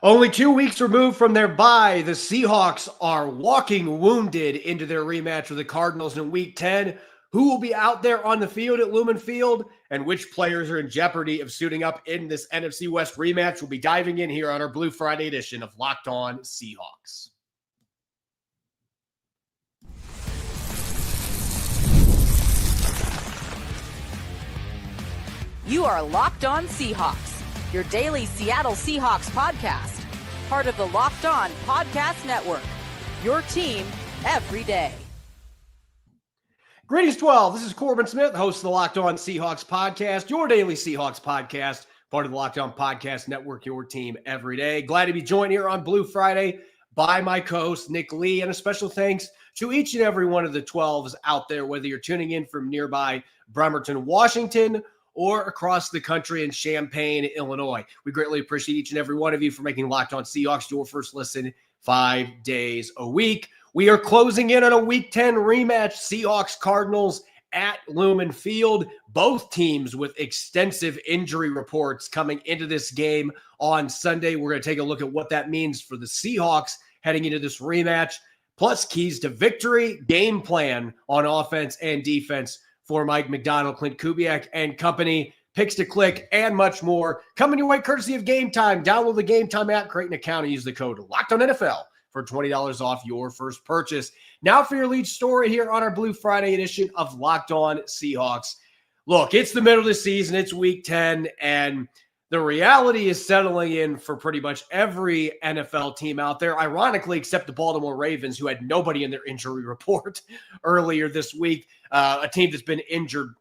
Only 2 weeks removed from their bye, the Seahawks are walking wounded into their rematch with the Cardinals in Week 10. Who will be out there on the field at Lumen Field, and which players are in jeopardy of suiting up in this NFC West rematch? We'll be diving in here on our Blue Friday edition of Locked On Seahawks. You are Locked On Seahawks, your daily Seattle Seahawks podcast, part of the Locked On Podcast Network, your team every day. Greetings, 12. This is Corbin Smith, host of the Locked On Seahawks podcast, your daily Seahawks podcast, part of the Locked On Podcast Network, your team every day. Glad to be joined here on Blue Friday by my co-host, Nick Lee, and a special thanks to each and every one of the 12s out there, whether you're tuning in from nearby Bremerton, Washington, or across the country in Champaign, Illinois. We greatly appreciate each and every one of you for making Locked On Seahawks your first listen 5 days a week. We are closing in on a Week 10 rematch, Seahawks-Cardinals at Lumen Field. Both teams with extensive injury reports coming into this game on Sunday. We're going to take a look at what that means for the Seahawks heading into this rematch, plus keys to victory, game plan on offense and defense for Mike McDonald, Clint Kubiak, and company. Picks to click, and much more. Coming your way courtesy of Game Time. Download the Game Time app, create an account, and use the code LOCKEDONNFL for $20 off your first purchase. Now for your lead story here on our Blue Friday edition of Locked On Seahawks. Look, it's the middle of the season. It's Week 10, and the reality is settling in for pretty much every NFL team out there, ironically, except the Baltimore Ravens, who had nobody in their injury report earlier this week. A team that's been injured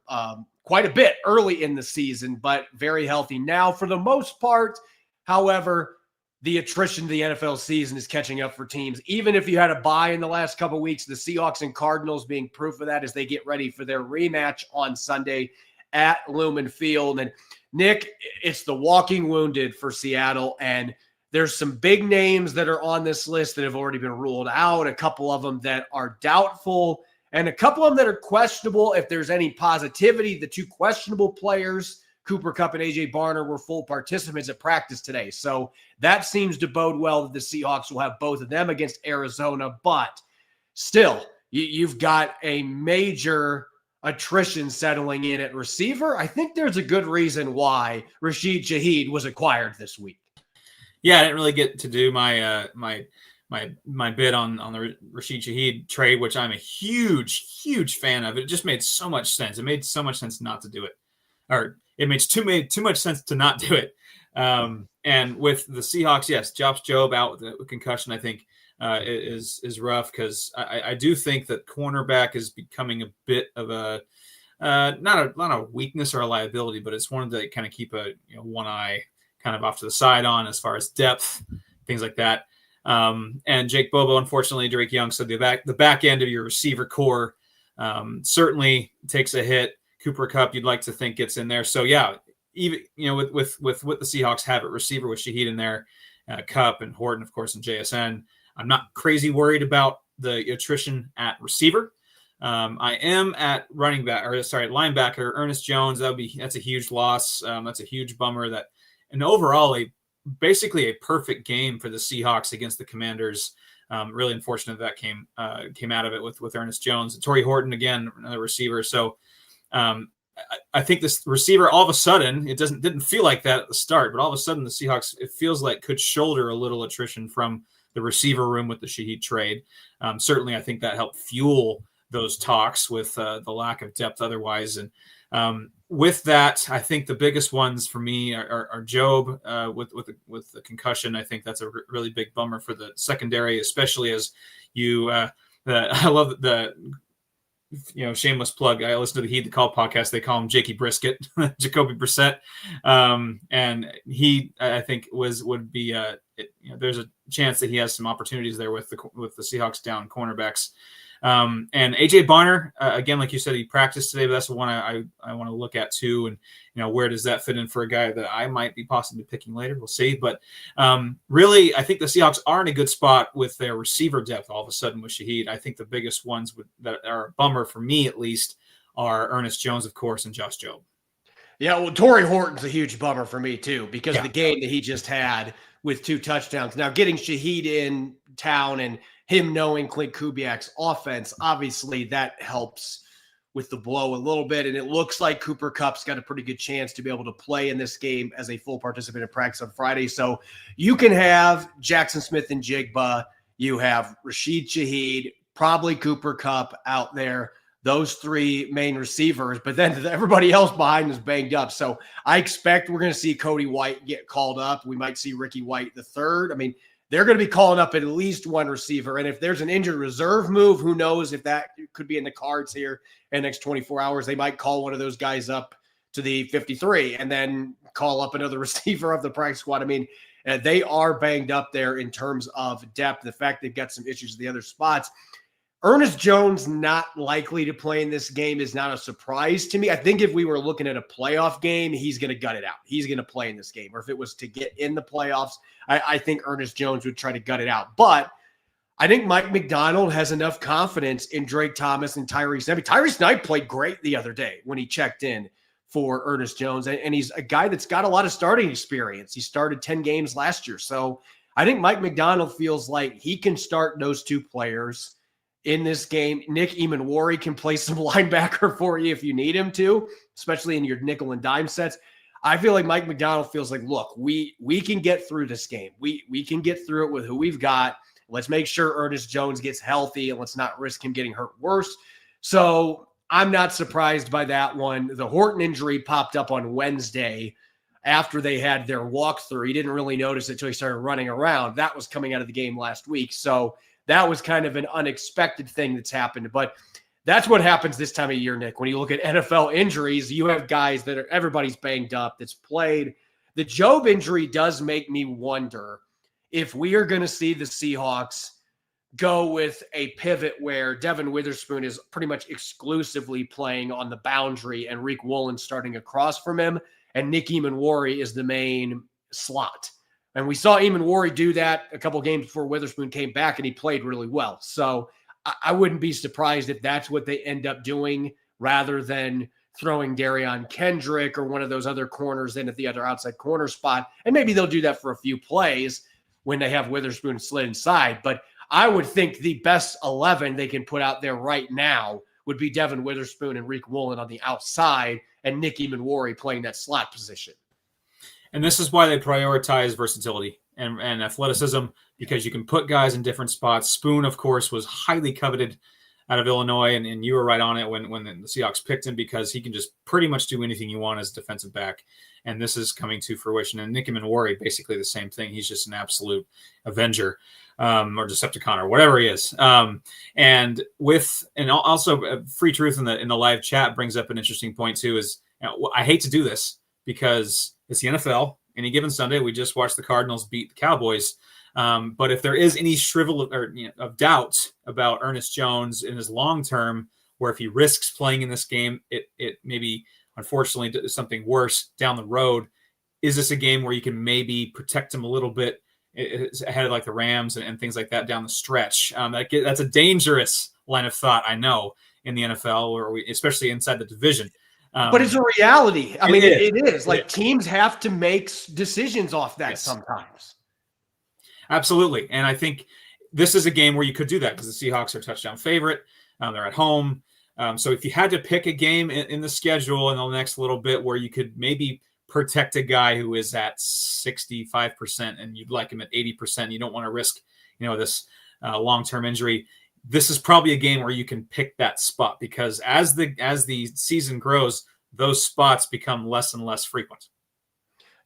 quite a bit early in the season, but very healthy now for the most part. However, the attrition to the NFL season is catching up for teams. Even if you had a bye in the last couple of weeks, the Seahawks and Cardinals being proof of that as they get ready for their rematch on Sunday at Lumen Field. And Nick, it's the walking wounded for Seattle, and there's some big names that are on this list that have already been ruled out, a couple of them that are doubtful, and a couple of them that are questionable if there's any positivity. The two questionable players, Cooper Kupp and A.J. Barner, were full participants at practice today. So that seems to bode well that the Seahawks will have both of them against Arizona. But still, you've got a major attrition settling in at receiver. I think there's a good reason why Rashid Shaheed was acquired this week. Yeah, I didn't really get to do my my bid on the Rashid Shaheed trade, which I'm a huge fan of. It just made so much sense. It made so much sense not to do it, or it made too much sense to not do it. And with the Seahawks, yes, Josh Jobe out with a concussion, I think is rough, because I do think that cornerback is becoming a bit of a not a weakness or a liability, but it's one to kind of keep one eye kind of off to the side on as far as depth, things like that. And Jake Bobo, unfortunately, Drake Young said the back end of your receiver core certainly takes a hit. Cooper Kupp, you'd like to think gets in there. So yeah, even with what the Seahawks have at receiver with Shaheed in there, Kupp and Horton, of course, and JSN, I'm not crazy worried about the attrition at receiver. I am at linebacker, Ernest Jones. That's a huge loss. That's a huge bummer. And overall, basically a perfect game for the Seahawks against the Commanders. Really unfortunate that came out of it with Ernest Jones. And Tory Horton, again, another receiver. So I think this receiver, all of a sudden, it didn't feel like that at the start, but all of a sudden the Seahawks, it feels like, could shoulder a little attrition from the receiver room with the Shaheed trade. Certainly, I think that helped fuel those talks with the lack of depth otherwise. And with that, I think the biggest ones for me are Jobe with the concussion. I think that's a really big bummer for the secondary, especially as I love the shameless plug. I listen to the Heed the Call podcast. They call him Jakey Brisket, Jacoby Brissett. And he, I think, would be there's a chance that he has some opportunities there with the Seahawks down cornerbacks. And AJ Barner, again, like you said, he practiced today, but that's the one I want to look at too. And, where does that fit in for a guy that I might be possibly picking later? We'll see. But really, I think the Seahawks are in a good spot with their receiver depth all of a sudden with Shaheed. I think the biggest ones that are a bummer for me, at least, are Ernest Jones, of course, and Josh Jobe. Yeah, well, Tory Horton's a huge bummer for me too, because Yeah. the game that he just had with 2 touchdowns. Now getting Shaheed in town and him knowing Clint Kubiak's offense, obviously that helps with the blow a little bit. And it looks like Cooper Kupp's got a pretty good chance to be able to play in this game as a full participant in practice on Friday. So you can have Jackson Smith and Jigba. You have Rashid Shaheed, probably Cooper Kupp out there. Those 3 main receivers, but then everybody else behind is banged up. So I expect we're going to see Cody White get called up. We might see Ricky White the third. I mean, they're going to be calling up at least one receiver. And if there's an injured reserve move, who knows if that could be in the cards here in the next 24 hours. They might call one of those guys up to the 53 and then call up another receiver of the practice squad. I mean, they are banged up there in terms of depth. The fact they've got some issues at the other spots. Ernest Jones not likely to play in this game is not a surprise to me. I think if we were looking at a playoff game, he's going to gut it out. He's going to play in this game. Or if it was to get in the playoffs, I think Ernest Jones would try to gut it out. But I think Mike McDonald has enough confidence in Drake Thomas and Tyrese Knight. Tyrese Knight played great the other day when he checked in for Ernest Jones. And he's a guy that's got a lot of starting experience. He started 10 games last year. So I think Mike McDonald feels like he can start those 2 players in this game. Nick Emanwari can play some linebacker for you if you need him to, especially in your nickel and dime sets. I feel like Mike McDonald feels like, look, we can get through this game. We can get through it with who we've got. Let's make sure Ernest Jones gets healthy and let's not risk him getting hurt worse. So I'm not surprised by that one. The Horton injury popped up on Wednesday after they had their walkthrough. He didn't really notice it until he started running around. That was coming out of the game last week. So that was kind of an unexpected thing that's happened. But that's what happens this time of year, Nick. When you look at NFL injuries, you have guys that everybody's banged up that's played. The Job injury does make me wonder if we are going to see the Seahawks go with a pivot where Devin Witherspoon is pretty much exclusively playing on the boundary and Reek Woolen starting across from him, and Nick Emanwari is the main slot. And we saw Emanwari do that a couple games before Witherspoon came back, and he played really well. So I wouldn't be surprised if that's what they end up doing rather than throwing Darion Kendrick or one of those other corners in at the other outside corner spot. And maybe they'll do that for a few plays when they have Witherspoon slid inside. But I would think the best 11 they can put out there right now would be Devin Witherspoon and Reek Woolen on the outside and Nick Emanwari playing that slot position. And this is why they prioritize versatility and athleticism, because you can put guys in different spots. Spoon, of course, was highly coveted out of Illinois, and you were right on it when the Seahawks picked him, because he can just pretty much do anything you want as a defensive back. And this is coming to fruition. And Nick Emanwari, basically the same thing. He's just an absolute Avenger or Decepticon or whatever he is. And also Free Truth in the live chat brings up an interesting point too. Is I hate to do this because it's the NFL. Any given Sunday, we just watched the Cardinals beat the Cowboys. But if there is any shrivel of doubt about Ernest Jones in his long term, where if he risks playing in this game, it maybe unfortunately does something worse down the road. Is this a game where you can maybe protect him a little bit ahead of like the Rams and things like that down the stretch? That's a dangerous line of thought, I know, in the NFL, or especially inside the division. But it's a reality. I mean, it is. Like, teams have to make decisions off that sometimes. Absolutely. And I think this is a game where you could do that because the Seahawks are a touchdown favorite. They're at home. So if you had to pick a game in the schedule in the next little bit where you could maybe protect a guy who is at 65% and you'd like him at 80%, you don't want to risk, this long-term injury, this is probably a game where you can pick that spot, because as the season grows, those spots become less and less frequent.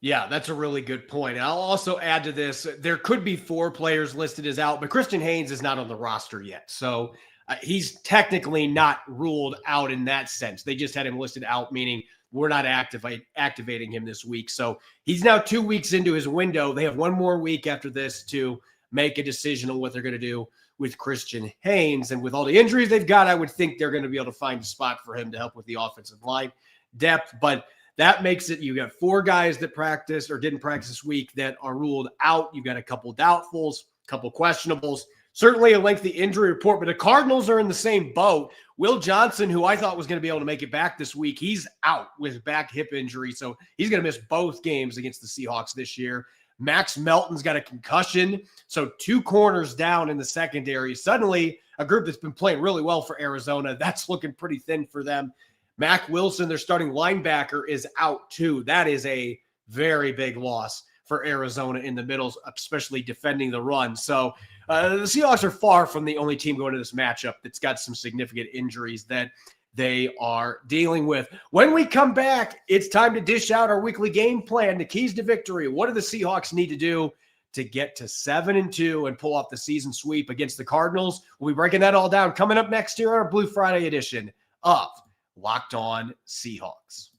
Yeah, that's a really good point. And I'll also add to this, there could be 4 players listed as out, but Christian Haynes is not on the roster yet. So he's technically not ruled out in that sense. They just had him listed out, meaning we're not activating him this week. So he's now 2 weeks into his window. They have one more week after this to make a decision on what they're going to do with Christian Haynes. And with all the injuries they've got, I would think they're going to be able to find a spot for him to help with the offensive line depth. But that makes it, you got 4 guys that practiced or didn't practice this week that are ruled out. You've got a couple doubtfuls, a couple questionables. certainly a lengthy injury report, but the Cardinals are in the same boat. Will Johnson, who I thought was going to be able to make it back this week, he's out with back hip injury, so he's going to miss both games against the Seahawks this year. Max Melton's got a concussion, so 2 corners down in the secondary. Suddenly, a group that's been playing really well for Arizona, that's looking pretty thin for them. Mac Wilson, their starting linebacker, is out too. That is a very big loss for Arizona in the middle, especially defending the run. So the Seahawks are far from the only team going to this matchup that's got some significant injuries that they are dealing with. When we come back, it's time to dish out our weekly game plan, the keys to victory. What do the Seahawks need to do to get to 7-2 and pull off the season sweep against the Cardinals? We'll be breaking that all down coming up next year on our Blue Friday edition of Locked On Seahawks.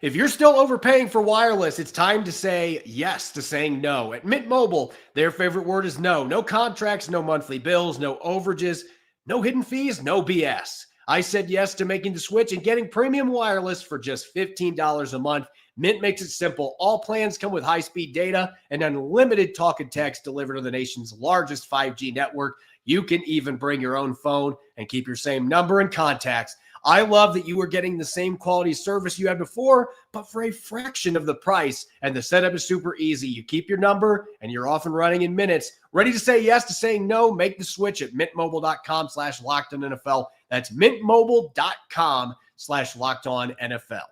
If you're still overpaying for wireless, it's time to say yes to saying no. At Mint Mobile, their favorite word is no. No contracts, no monthly bills, no overages, no hidden fees, no BS. I said yes to making the switch and getting premium wireless for just $15 a month. Mint makes it simple. All plans come with high-speed data and unlimited talk and text delivered to the nation's largest 5G network. You can even bring your own phone and keep your same number and contacts. I love that you are getting the same quality service you had before, but for a fraction of the price. And the setup is super easy. You keep your number and you're off and running in minutes. Ready to say yes to saying no? Make the switch at mintmobile.com/LockedOnNFL. That's mintmobile.com/LockedOnNFL.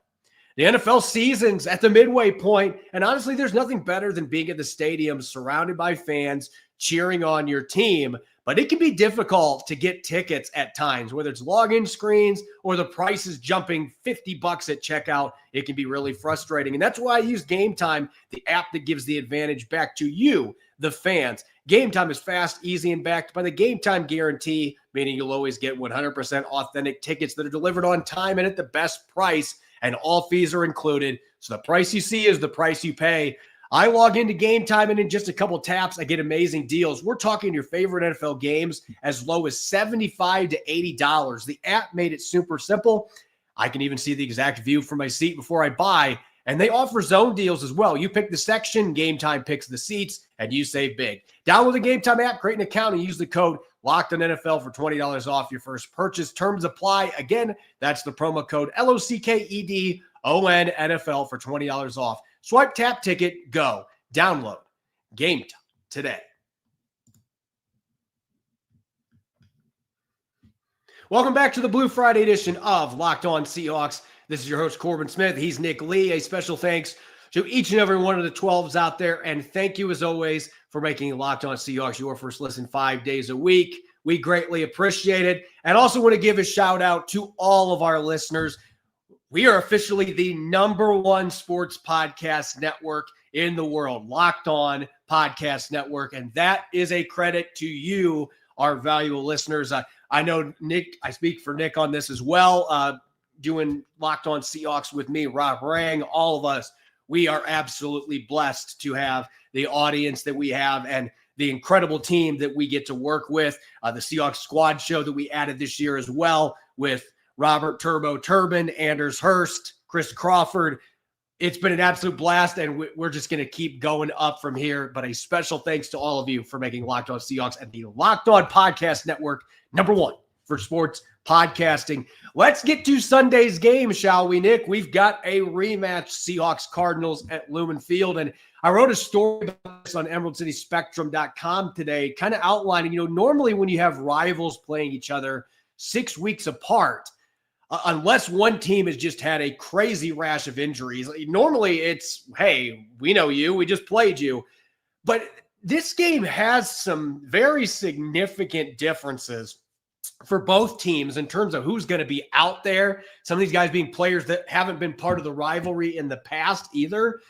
The NFL season's at the midway point, and honestly, there's nothing better than being at the stadium surrounded by fans cheering on your team. But it can be difficult to get tickets at times, whether it's login screens or the prices jumping $50 at checkout. It can be really frustrating. And that's why I use Game Time, the app that gives the advantage back to you, the fans. Game Time is fast, easy, and backed by the Game Time guarantee, meaning you'll always get 100% authentic tickets that are delivered on time and at the best price, and all fees are included. So the price you see is the price you pay. I log into Game Time, and in just a couple taps, I get amazing deals. We're talking your favorite NFL games as low as $75 to $80. The app made it super simple. I can even see the exact view from my seat before I buy, and they offer zone deals as well. You pick the section, Game Time picks the seats, and you save big. Download the Game Time app, create an account, and use the code LOCKEDONNFL for $20 off your first purchase. Terms apply. Again, that's the promo code LOCKEDONNFL for $20 off. Swipe, tap, ticket, go. Download Game Time today. Welcome back to the Blue Friday edition of Locked On Seahawks. This is your host, Corbin Smith. He's Nick Lee. A special thanks to each and every one of the 12s out there. And thank you, as always, for making Locked On Seahawks your first listen 5 days a week. We greatly appreciate it. And also want to give a shout out to all of our listeners. We are officially the #1 sports podcast network in the world, Locked On Podcast Network. And that is a credit to you, our valuable listeners. I know Nick, I speak for Nick on this as well, doing Locked On Seahawks with me, Rob Rang, all of us. We are absolutely blessed to have the audience that we have and the incredible team that we get to work with. The Seahawks Squad show that we added this year as well with Robert Turbo Turbin, Anders Hurst, Chris Crawford. It's been an absolute blast, and we're just going to keep going up from here. But a special thanks to all of you for making Locked On Seahawks and the Locked On Podcast Network #1 for sports podcasting. Let's get to Sunday's game, shall we, Nick? We've got a rematch, Seahawks Cardinals at Lumen Field. And I wrote a story about this on EmeraldCitySpectrum.com today, kind of outlining, normally when you have rivals playing each other 6 weeks apart, unless one team has just had a crazy rash of injuries, normally it's, hey, we know you, we just played you. But this game has some very significant differences for both teams in terms of who's going to be out there. Some of these guys being players that haven't been part of the rivalry in the past either.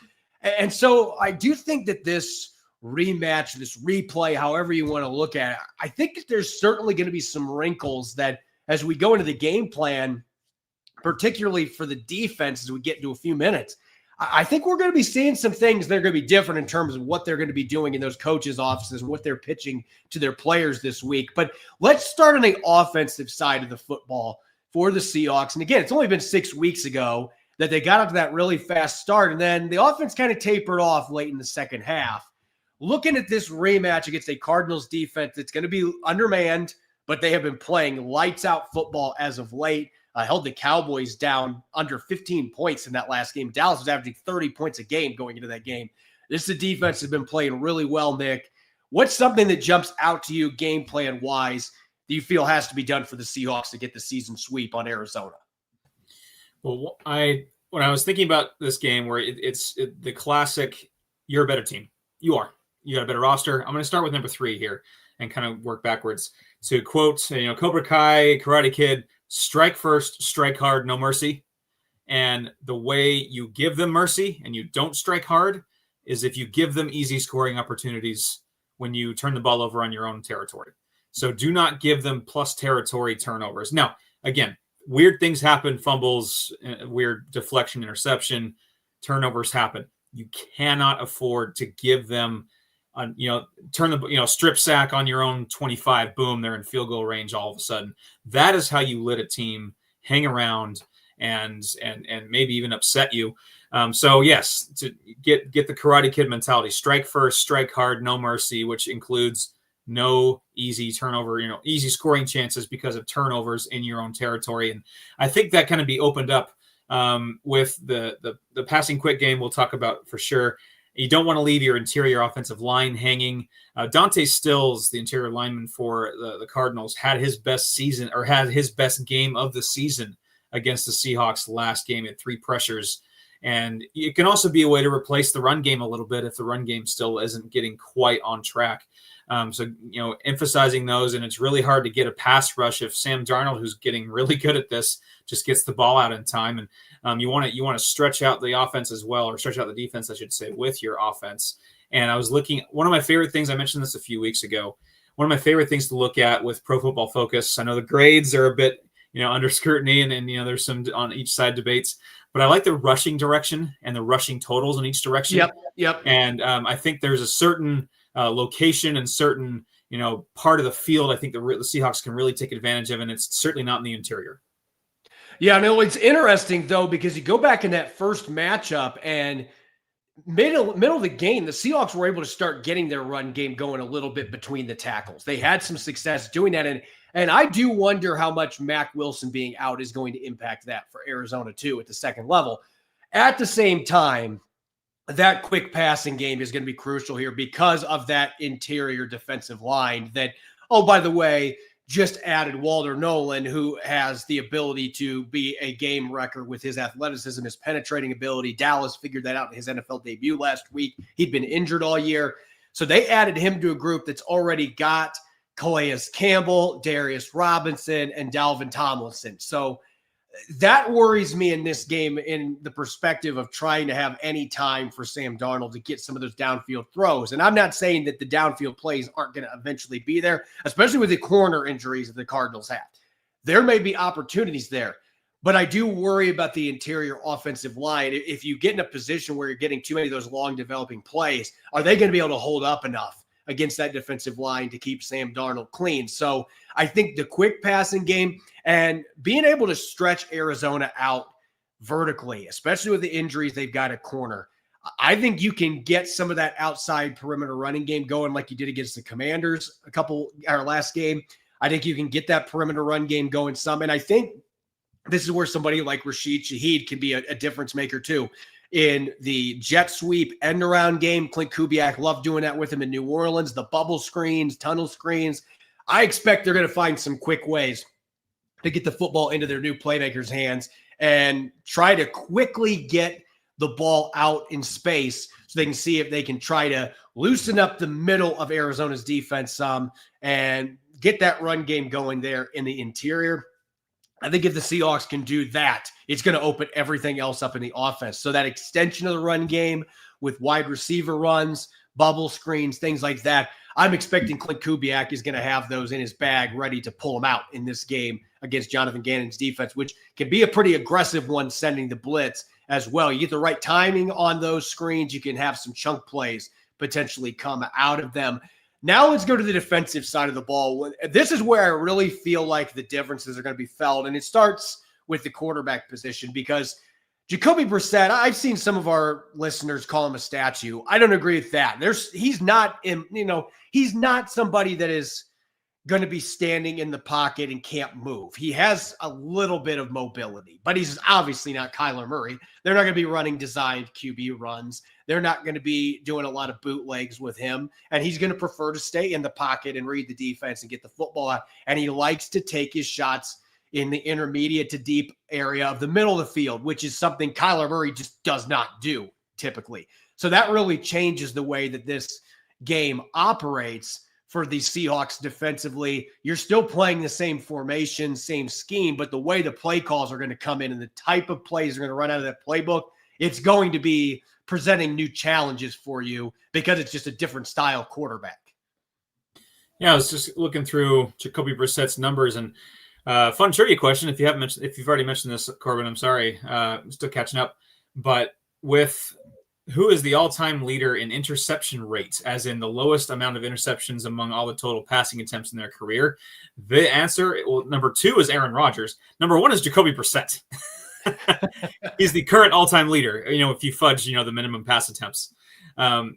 And so I do think that this rematch, this replay, however you want to look at it, I think that there's certainly going to be some wrinkles that as we go into the game plan, particularly for the defense as we get into a few minutes, I think we're going to be seeing some things that are going to be different in terms of what they're going to be doing in those coaches' offices and what they're pitching to their players this week. But let's start on the offensive side of the football for the Seahawks. And again, it's only been 6 weeks ago that they got up to that really fast start, and then the offense kind of tapered off late in the second half. Looking at this rematch against a Cardinals defense that's going to be undermanned, but they have been playing lights out football as of late. Held the Cowboys down under 15 points in that last game. Dallas was averaging 30 points a game going into that game. This is a defense that's been playing really well, Nick. What's something that jumps out to you game plan wise that you feel has to be done for the Seahawks to get the season sweep on Arizona? Well, when I was thinking about this game where it's the classic, you're a better team. You are. You got a better roster. I'm going to start with number 3 here and kind of work backwards. To quote, Cobra Kai, Karate Kid, strike first, strike hard, no mercy. And the way you give them mercy and you don't strike hard is if you give them easy scoring opportunities when you turn the ball over on your own territory. So do not give them plus territory turnovers. Now, again, weird things happen, fumbles, weird deflection, interception, turnovers happen. You cannot afford to give them, turn the, strip sack on your own 25, boom, they're in field goal range all of a sudden. That is how you let a team hang around and maybe even upset you. So yes, to get the Karate Kid mentality, strike first, strike hard, no mercy, which includes no easy turnover, easy scoring chances because of turnovers in your own territory. And I think that kind of be opened up with the passing quick game we'll talk about for sure. You don't want to leave your interior offensive line hanging. Dante Stills, the interior lineman for the Cardinals, had his best season or had his best game of the season against the Seahawks last game at 3 pressures. And it can also be a way to replace the run game a little bit if the run game still isn't getting quite on track. So emphasizing those, and it's really hard to get a pass rush if Sam Darnold, who's getting really good at this, just gets the ball out in time. And you want to stretch out the offense as well, or stretch out the defense, I should say, with your offense. And I was looking, one of my favorite things, I mentioned this a few weeks ago, one of my favorite things to look at with Pro Football Focus. I know the grades are a bit, under scrutiny, and there's some on each side debates, but I like the rushing direction and the rushing totals in each direction. Yep. And I think there's a certain location and certain, part of the field I think the Seahawks can really take advantage of, and it's certainly not in the interior. Yeah, no, it's interesting, though, because you go back in that first matchup and middle of the game, the Seahawks were able to start getting their run game going a little bit between the tackles. They had some success doing that, and I do wonder how much Mack Wilson being out is going to impact that for Arizona, too, at the second level. At the same time, that quick passing game is going to be crucial here because of that interior defensive line that, oh, by the way, just added Walter Nolan, who has the ability to be a game wrecker with his athleticism, his penetrating ability. Dallas figured that out in his NFL debut last week. He'd been injured all year. So they added him to a group that's already got Calais Campbell, Darius Robinson, and Dalvin Tomlinson. So that worries me in this game in the perspective of trying to have any time for Sam Darnold to get some of those downfield throws. And I'm not saying that the downfield plays aren't going to eventually be there, especially with the corner injuries that the Cardinals have. There may be opportunities there, but I do worry about the interior offensive line. If you get in a position where you're getting too many of those long developing plays, are they going to be able to hold up enough against that defensive line to keep Sam Darnold clean? So I think the quick passing game and being able to stretch Arizona out vertically, especially with the injuries they've got at corner, I think you can get some of that outside perimeter running game going like you did against the Commanders our last game. I think you can get that perimeter run game going some. And I think this is where somebody like Rashid Shaheed can be a difference maker too. In the jet sweep end around game, Clint Kubiak loved doing that with him in New Orleans, the bubble screens, tunnel screens. I expect they're going to find some quick ways to get the football into their new playmakers' hands and try to quickly get the ball out in space so they can see if they can try to loosen up the middle of Arizona's defense some and get that run game going there in the interior. I think if the Seahawks can do that, it's going to open everything else up in the offense. So that extension of the run game with wide receiver runs, bubble screens, things like that, I'm expecting Clint Kubiak is going to have those in his bag ready to pull them out in this game against Jonathan Gannon's defense, which can be a pretty aggressive one sending the blitz as well. You get the right timing on those screens, you can have some chunk plays potentially come out of them. Now let's go to the defensive side of the ball. This is where I really feel like the differences are going to be felt, and it starts with the quarterback position because Jacoby Brissett, I've seen some of our listeners call him a statue. I don't agree with that. He's not somebody that is going to be standing in the pocket and can't move. He has a little bit of mobility, but he's obviously not Kyler Murray. They're not going to be running designed QB runs. They're not going to be doing a lot of bootlegs with him, and he's going to prefer to stay in the pocket and read the defense and get the football out. And he likes to take his shots in the intermediate to deep area of the middle of the field, which is something Kyler Murray just does not do typically. So that really changes the way that this game operates for the Seahawks defensively. You're still playing the same formation, same scheme, but the way the play calls are going to come in and the type of plays are going to run out of that playbook, it's going to be presenting new challenges for you because it's just a different style quarterback. Yeah, I was just looking through Jacoby Brissett's numbers, and fun trivia question. If you've already mentioned this, Corbin, I'm sorry. I'm still catching up. But with who is the all-time leader in interception rate, as in the lowest amount of interceptions among all the total passing attempts in their career? The answer, number 2 is Aaron Rodgers. Number 1 is Jacoby Brissett. He's the current all-time leader. If you fudge, the minimum pass attempts,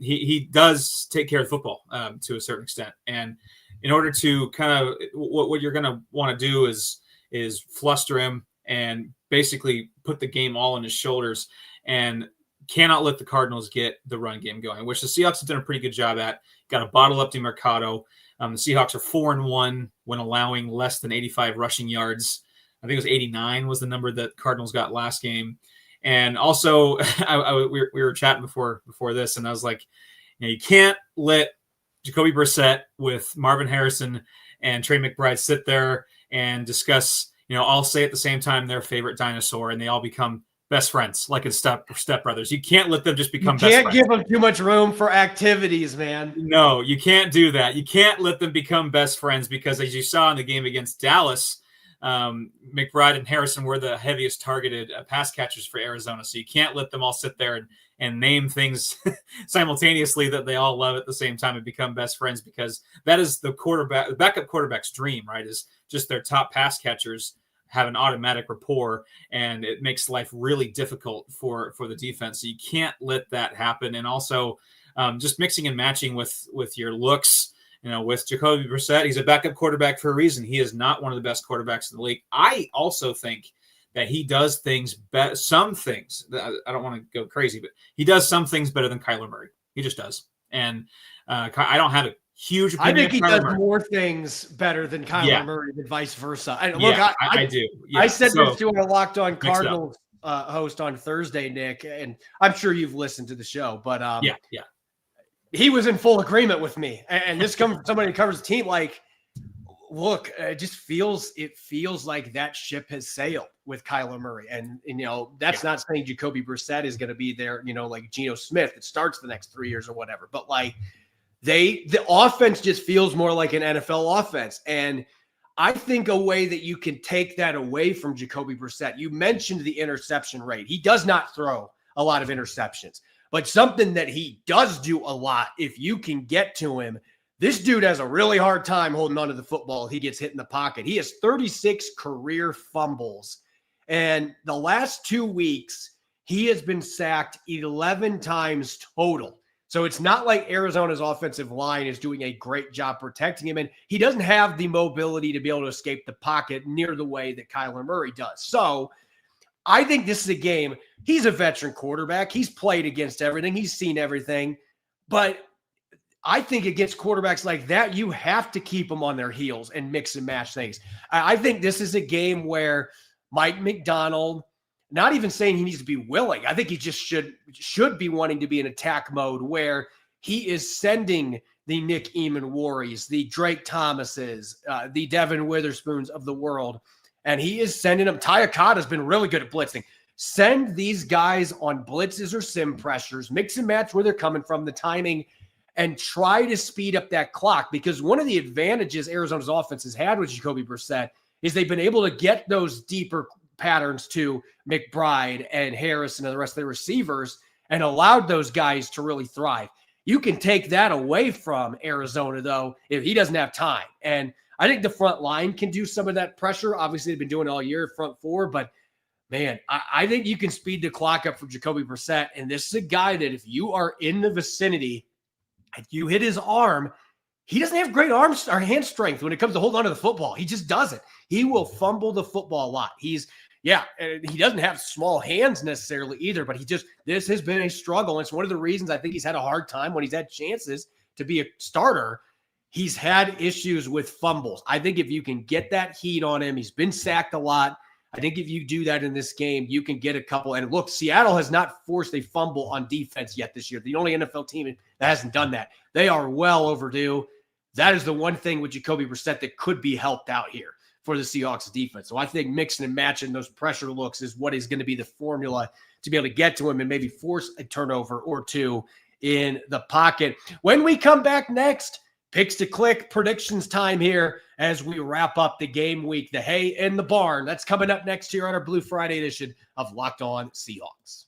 he does take care of football to a certain extent. And in order to kind of what you're going to want to do is fluster him and basically put the game all on his shoulders, and cannot let the Cardinals get the run game going, which the Seahawks have done a pretty good job at. Got to bottle up DeMercado. The Seahawks are 4-1 when allowing less than 85 rushing yards. I think it was 89 was the number that Cardinals got last game. And also, we were chatting before this, and I was like, you can't let Jacoby Brissett with Marvin Harrison and Trey McBride sit there and discuss, all say at the same time their favorite dinosaur, and they all become best friends, like in Step Brothers. You can't let them just become best friends. You can't give them too much room for activities, man. No, you can't do that. You can't let them become best friends because, as you saw in the game against Dallas, McBride and Harrison were the heaviest targeted pass catchers for Arizona. So you can't let them all sit there and name things simultaneously that they all love at the same time and become best friends, because that is the backup quarterback's dream, right? Is just their top pass catchers have an automatic rapport, and it makes life really difficult for the defense. So you can't let that happen. And also just mixing and matching with your looks, with Jacoby Brissett, he's a backup quarterback for a reason. He is not one of the best quarterbacks in the league. I also think that he does some things. I don't want to go crazy, but he does some things better than Kyler Murray. He just does. And I don't have a huge opinion. I think he does Murray. More things better than Kyler Murray than vice versa. I do. Yeah. I said this to our Locked On Cardinals host on Thursday, Nick, and I'm sure you've listened to the show, but yeah. He was in full agreement with me. And this comes from somebody who covers the team. Like, look, it feels like that ship has sailed with Kyler Murray. And that's not saying Jacoby Brissett is going to be there, like Geno Smith that starts the next 3 years or whatever. But like the offense just feels more like an NFL offense. And I think a way that you can take that away from Jacoby Brissett, you mentioned the interception rate. He does not throw a lot of interceptions. But something that he does do a lot, if you can get to him, this dude has a really hard time holding onto the football. He gets hit in the pocket. He has 36 career fumbles. And the last 2 weeks, he has been sacked 11 times total. So it's not like Arizona's offensive line is doing a great job protecting him. And he doesn't have the mobility to be able to escape the pocket near the way that Kyler Murray does. So I think this is a game. He's a veteran quarterback. He's played against everything. He's seen everything. But I think against quarterbacks like that, you have to keep them on their heels and mix and match things. I think this is a game where Mike McDonald, not even saying he needs to be willing, I think he just should be wanting to be in attack mode where he is sending the Nick Eamon-Warries, the Drake Thomases, the Devin Witherspoons of the world. And he is sending them. Ty Akata's been really good at blitzing. Send these guys on blitzes or sim pressures, mix and match where they're coming from, the timing, and try to speed up that clock. Because one of the advantages Arizona's offense has had with Jacoby Brissett is they've been able to get those deeper patterns to McBride and Harrison and the rest of the receivers and allowed those guys to really thrive. You can take that away from Arizona, though, if he doesn't have time. And I think the front line can do some of that pressure. Obviously, they've been doing it all year, front four, but Man, I think you can speed the clock up for Jacoby Brissett. And this is a guy that if you are in the vicinity, if you hit his arm, he doesn't have great arm or hand strength when it comes to holding on to the football. He just doesn't. He will fumble the football a lot. He doesn't have small hands necessarily either, but this has been a struggle. And it's one of the reasons I think he's had a hard time when he's had chances to be a starter. He's had issues with fumbles. I think if you can get that heat on him, he's been sacked a lot. I think if you do that in this game, you can get a couple. And look, Seattle has not forced a fumble on defense yet this year. The only NFL team that hasn't done that. They are well overdue. That is the one thing with Jacoby Brissett that could be helped out here for the Seahawks defense. So I think mixing and matching those pressure looks is what is going to be the formula to be able to get to him and maybe force a turnover or two in the pocket. When we come back next, picks to click, predictions time here as we wrap up the game week, the hay in the barn. That's coming up next year on our Blue Friday edition of Locked On Seahawks.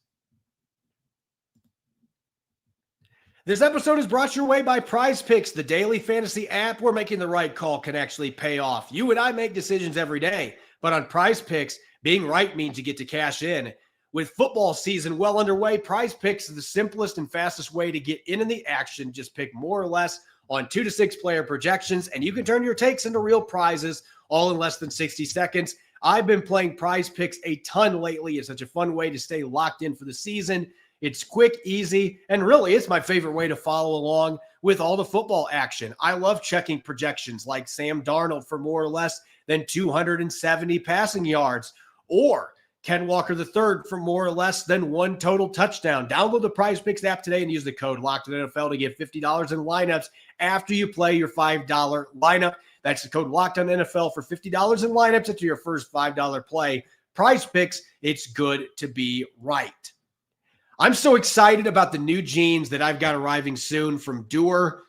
This episode is brought your way by Prize Picks, the daily fantasy app where making the right call can actually pay off. You and I make decisions every day, but on Prize Picks, being right means you get to cash in. With football season well underway, Prize Picks is the simplest and fastest way to get in the action. Just pick more or less on 2 to 6 player projections, and you can turn your takes into real prizes all in less than 60 seconds. I've been playing Prize Picks a ton lately. It's such a fun way to stay locked in for the season. It's quick, easy, and really it's my favorite way to follow along with all the football action. I love checking projections like Sam Darnold for more or less than 270 passing yards, or Ken Walker III for more or less than 1 total touchdown. Download the Prize Picks app today and use the code LOCKEDONNFL to get $50 in lineups after you play your $5 lineup. That's the code LOCKEDONNFL for $50 in lineups after your first $5 play. Prize Picks, it's good to be right. I'm so excited about the new jeans that I've got arriving soon from Duer.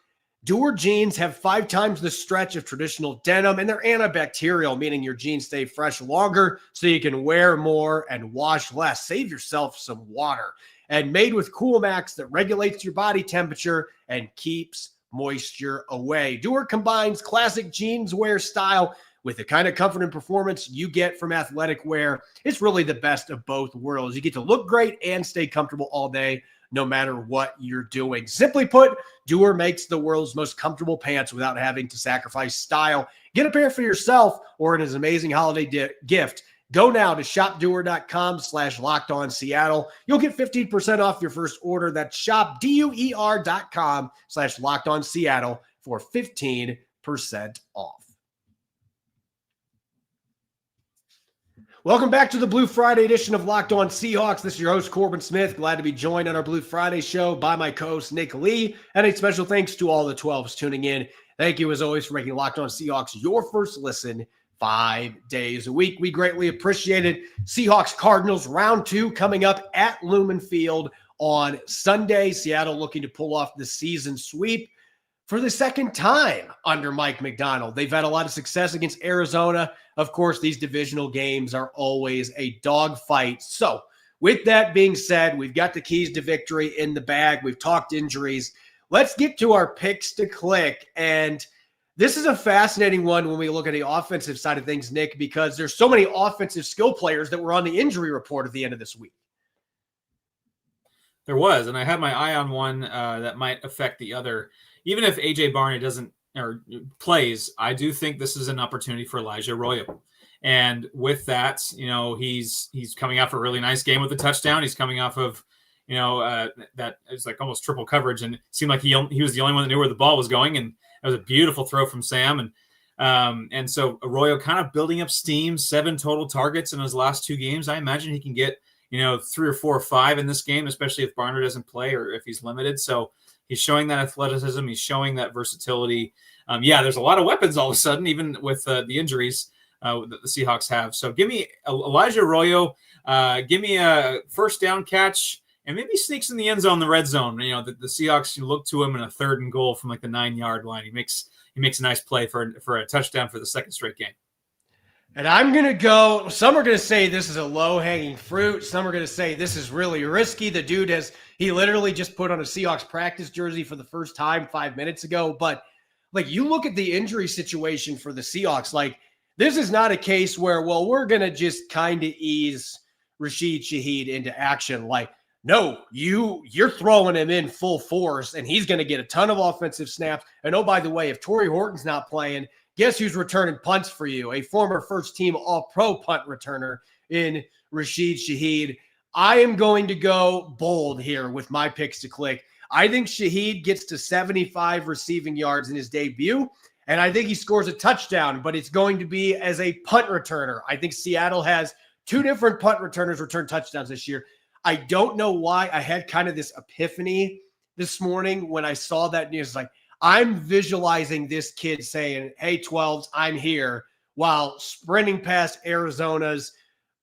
Duer jeans have 5 times the stretch of traditional denim, and they're antibacterial, meaning your jeans stay fresh longer so you can wear more and wash less. Save yourself some water. And made with Cool Max that regulates your body temperature and keeps moisture away. Duer combines classic jeans wear style with the kind of comfort and performance you get from athletic wear. It's really the best of both worlds. You get to look great and stay comfortable all day, no matter what you're doing. Simply put, Duer makes the world's most comfortable pants without having to sacrifice style. Get a pair for yourself or as an amazing holiday gift. Go now to shopduer.com/LockedOnSeattle. You'll get 15% off your first order. That's shopduer.com/LockedOnSeattle for 15% off. Welcome back to the Blue Friday edition of Locked On Seahawks. This is your host, Corbin Smith. Glad to be joined on our Blue Friday show by my co-host, Nick Lee. And a special thanks to all the 12s tuning in. Thank you, as always, for making Locked On Seahawks your first listen 5 days a week. We greatly appreciate it. Seahawks Cardinals round 2 coming up at Lumen Field on Sunday. Seattle looking to pull off the season sweep for the second time under Mike McDonald. They've had a lot of success against Arizona. Of course, these divisional games are always a dogfight. So with that being said, we've got the keys to victory in the bag. We've talked injuries. Let's get to our picks to click. And this is a fascinating one when we look at the offensive side of things, Nick, because there's so many offensive skill players that were on the injury report at the end of this week. There was, and I had my eye on one that might affect the other. Even if A.J. Barney doesn't or plays, I do think this is an opportunity for Elijah Arroyo. And with that, he's coming off a really nice game with a touchdown. He's coming off of, that it's like almost triple coverage, and it seemed like he was the only one that knew where the ball was going. And it was a beautiful throw from Sam. And so Arroyo kind of building up steam, 7 total targets in his last 2 games. I imagine he can get, 3 or 4 or 5 in this game, especially if Barner doesn't play or if he's limited. So he's showing that athleticism. He's showing that versatility. There's a lot of weapons all of a sudden, even with the injuries that the Seahawks have. So give me Elijah Arroyo. Give me a first down catch and maybe sneaks in the end zone, the red zone. The Seahawks look to him in a 3rd and goal from like the 9-yard line. He makes a nice play for a touchdown for the 2nd straight game. And I'm going to go, some are going to say this is a low-hanging fruit. Some are going to say this is really risky. The dude he literally just put on a Seahawks practice jersey for the first time 5 minutes ago. But, you look at the injury situation for the Seahawks, this is not a case where, we're going to just kind of ease Rashid Shaheed into action. Like, no, you're throwing him in full force, and he's going to get a ton of offensive snaps. And oh, by the way, if Tory Horton's not playing, guess who's returning punts for you? A former first-team All-Pro punt returner in Rashid Shaheed. I am going to go bold here with my picks to click. I think Shaheed gets to 75 receiving yards in his debut, and I think he scores a touchdown, but it's going to be as a punt returner. I think Seattle has 2 different punt returners return touchdowns this year. I don't know why. I had kind of this epiphany this morning when I saw that news. Like, I'm visualizing this kid saying, hey, 12s, I'm here, while sprinting past Arizona's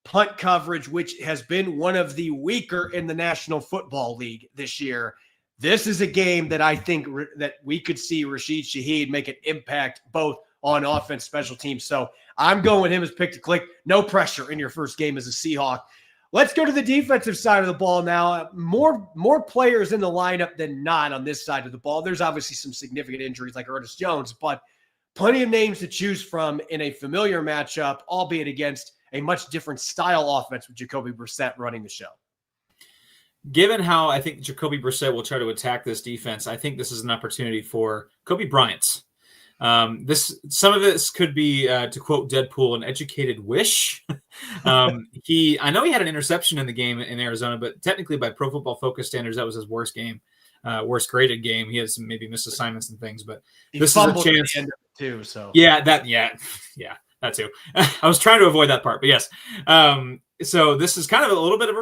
punt coverage, which has been one of the weaker in the National Football League this year. This is a game that I think that we could see Rashid Shaheed make an impact both on offense, special teams. So I'm going with him as pick to click. No pressure in your first game as a Seahawk. Let's go to the defensive side of the ball now. More players in the lineup than not on this side of the ball. There's obviously some significant injuries like Ernest Jones, but plenty of names to choose from in a familiar matchup, albeit against a much different style offense with Jacoby Brissett running the show. Given how I think Jacoby Brissett will try to attack this defense, I think this is an opportunity for Kobe Bryant. Some of this could be, to quote Deadpool, an educated wish. I know he had an interception in the game in Arizona, but technically by Pro Football Focus standards, that was his worst game, worst graded game. He had some maybe missed assignments and things, but this is a chance at the end of it too. So that too. I was trying to avoid that part, but yes. So this is kind of a little bit of a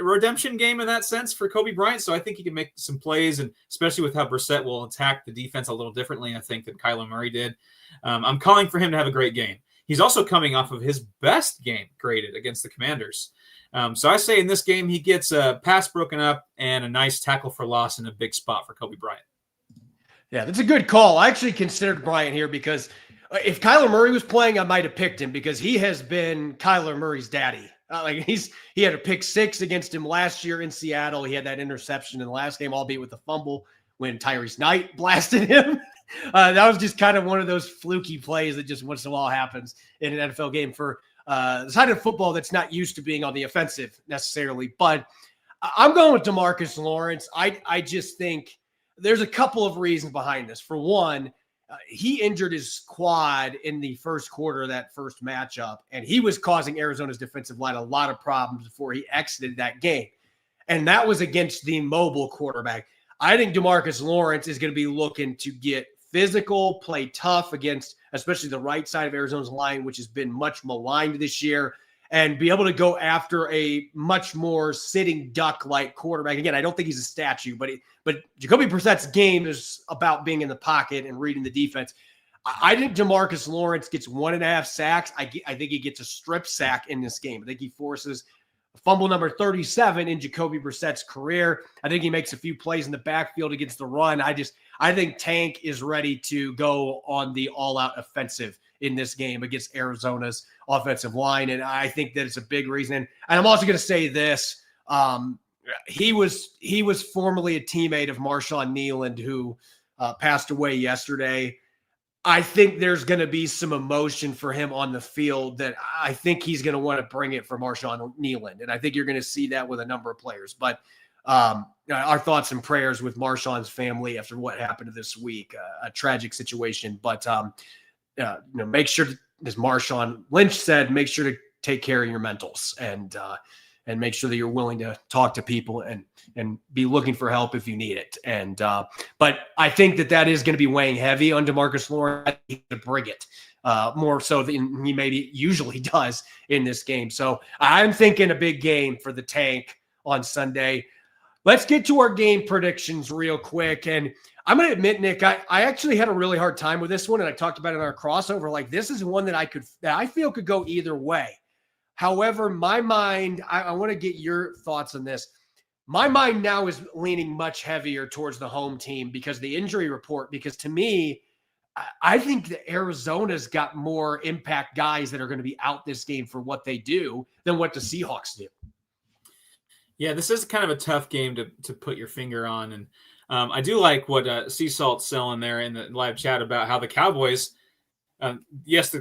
redemption game in that sense for Kobe Bryant. So I think he can make some plays, and especially with how Brissett will attack the defense a little differently, I think, than Kyler Murray did. I'm calling for him to have a great game. He's also coming off of his best game graded against the Commanders. So I say in this game, he gets a pass broken up and a nice tackle for loss in a big spot for Kobe Bryant. Yeah, that's a good call. I actually considered Bryant here because if Kyler Murray was playing, I might have picked him because he has been Kyler Murray's daddy. He had a pick 6 against him last year in Seattle. He had that interception in the last game, albeit with a fumble when Tyrese Knight blasted him. That was just kind of one of those fluky plays that just once in a while happens in an NFL game for the side of football that's not used to being on the offensive necessarily. But I'm going with DeMarcus Lawrence. I just think there's a couple of reasons behind this. For one, he injured his quad in the first quarter of that first matchup, and he was causing Arizona's defensive line a lot of problems before he exited that game. And that was against the mobile quarterback. I think DeMarcus Lawrence is going to be looking to get physical, play tough against especially the right side of Arizona's line, which has been much maligned this year, and be able to go after a much more sitting duck-like quarterback. Again, I don't think he's a statue, but Jacoby Brissett's game is about being in the pocket and reading the defense. I think DeMarcus Lawrence gets 1.5 sacks. I think he gets a strip sack in this game. I think he forces fumble number 37 in Jacoby Brissett's career. I think he makes a few plays in the backfield against the run. I think Tank is ready to go on the all-out offensive in this game against Arizona's offensive line. And I think that it's a big reason. And I'm also going to say this. He was formerly a teammate of Marshawn Nealand, who passed away yesterday. I think there's going to be some emotion for him on the field that I think he's going to want to bring it for Marshawn Nealand. And I think you're going to see that with a number of players. But our thoughts and prayers with Marshawn's family after what happened this week, a tragic situation. But make sure, as Marshawn Lynch said, make sure to take care of your mentals and make sure that you're willing to talk to people and be looking for help if you need it. And but I think that is going to be weighing heavy on DeMarcus Lawrence to bring it more so than he maybe usually does in this game. So I'm thinking a big game for the Tank on Sunday. Let's get to our game predictions real quick. And I'm going to admit, Nick, I actually had a really hard time with this one, and I talked about it in our crossover. Like, this is one that I feel could go either way. However, my mind, I want to get your thoughts on this. My mind now is leaning much heavier towards the home team because the injury report, because to me, I think that Arizona's got more impact guys that are going to be out this game for what they do than what the Seahawks do. Yeah, this is kind of a tough game to put your finger on. And I do like what Sea Salt's selling there in the live chat about how the Cowboys, yes,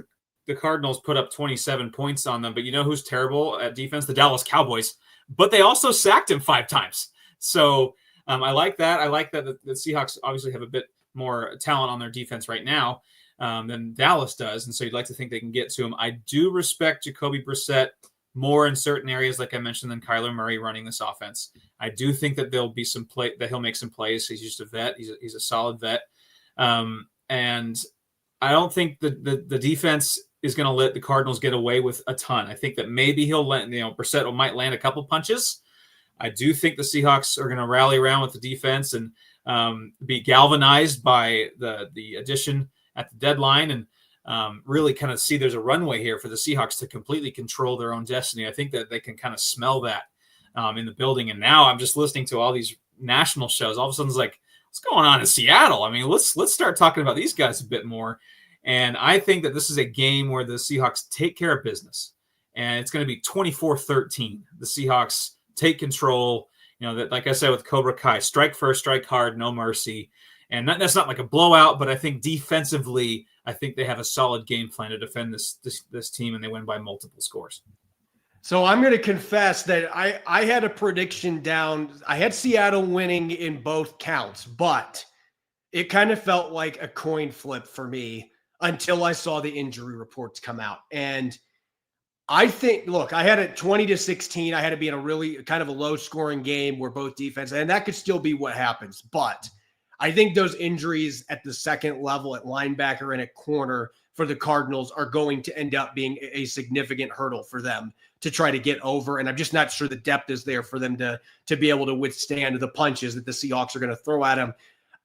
the Cardinals put up 27 points on them, but you know who's terrible at defense? The Dallas Cowboys. But they also sacked him 5 times. So I like that. I like that the Seahawks obviously have a bit more talent on their defense right now than Dallas does. And so you'd like to think they can get to him. I do respect Jacoby Brissett more in certain areas, like I mentioned, than Kyler Murray running this offense. I do think that there'll be some play that he'll make some plays. He's just a vet. He's a solid vet. And I don't think the defense is going to let the Cardinals get away with a ton. I think that maybe Brissett might land a couple punches. I do think the Seahawks are going to rally around with the defense and be galvanized by the addition at the deadline and really kind of see there's a runway here for the Seahawks to completely control their own destiny. I think that they can kind of smell that in the building. And now I'm just listening to all these national shows. All of a sudden it's like, what's going on in Seattle? I mean, let's start talking about these guys a bit more. And I think that this is a game where the Seahawks take care of business. And it's going to be 24-13. The Seahawks take control. That, like I said, with Cobra Kai, strike first, strike hard, no mercy. And that's not like a blowout, but I think defensively, I think they have a solid game plan to defend this team, and they win by multiple scores. So I'm going to confess that I had a prediction down. I had Seattle winning in both counts, but it kind of felt like a coin flip for me until I saw the injury reports come out. And I think, look, I had it 20-16. I had to be in a really kind of a low scoring game where both defense, and that could still be what happens. But I think those injuries at the second level at linebacker and at corner for the Cardinals are going to end up being a significant hurdle for them to try to get over. And I'm just not sure the depth is there for them to be able to withstand the punches that the Seahawks are going to throw at them.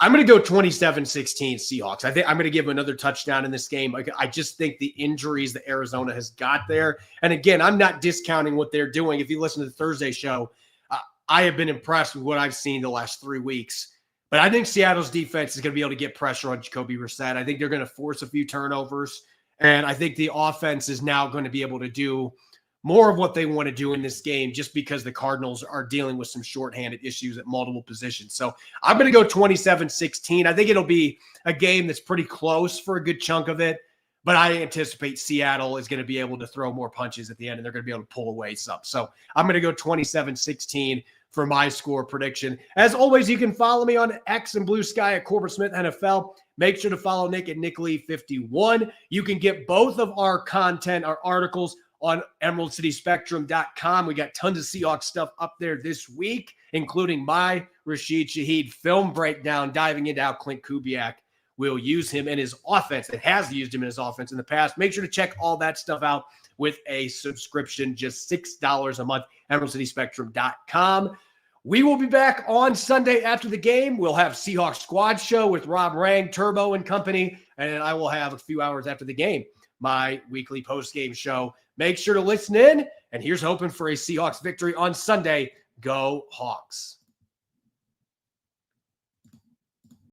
I'm going to go 27-16 Seahawks. I think I'm going to give them another touchdown in this game. I just think the injuries that Arizona has got there. And again, I'm not discounting what they're doing. If you listen to the Thursday show, I have been impressed with what I've seen the last 3 weeks. But I think Seattle's defense is going to be able to get pressure on Jacoby Brissett. I think they're going to force a few turnovers. And I think the offense is now going to be able to do more of what they want to do in this game just because the Cardinals are dealing with some shorthanded issues at multiple positions. So I'm going to go 27-16. I think it'll be a game that's pretty close for a good chunk of it, but I anticipate Seattle is going to be able to throw more punches at the end, and they're going to be able to pull away some. So I'm going to go 27-16 for my score prediction. As always, you can follow me on X and Blue Sky at Corbin Smith NFL. Make sure to follow Nick at NickLee51. You can get both of our content, our articles, on EmeraldCitySpectrum.com. We got tons of Seahawks stuff up there this week, including my Rashid Shaheed film breakdown, diving into how Clint Kubiak will use him in his offense. It has used him in his offense in the past. Make sure to check all that stuff out with a subscription, just $6 a month, EmeraldCitySpectrum.com. We will be back on Sunday after the game. We'll have Seahawks Squad Show with Rob Rang, Turbo and company, and I will have a few hours after the game, my weekly post-game show. Make sure to listen in, and here's hoping for a Seahawks victory on Sunday. Go Hawks.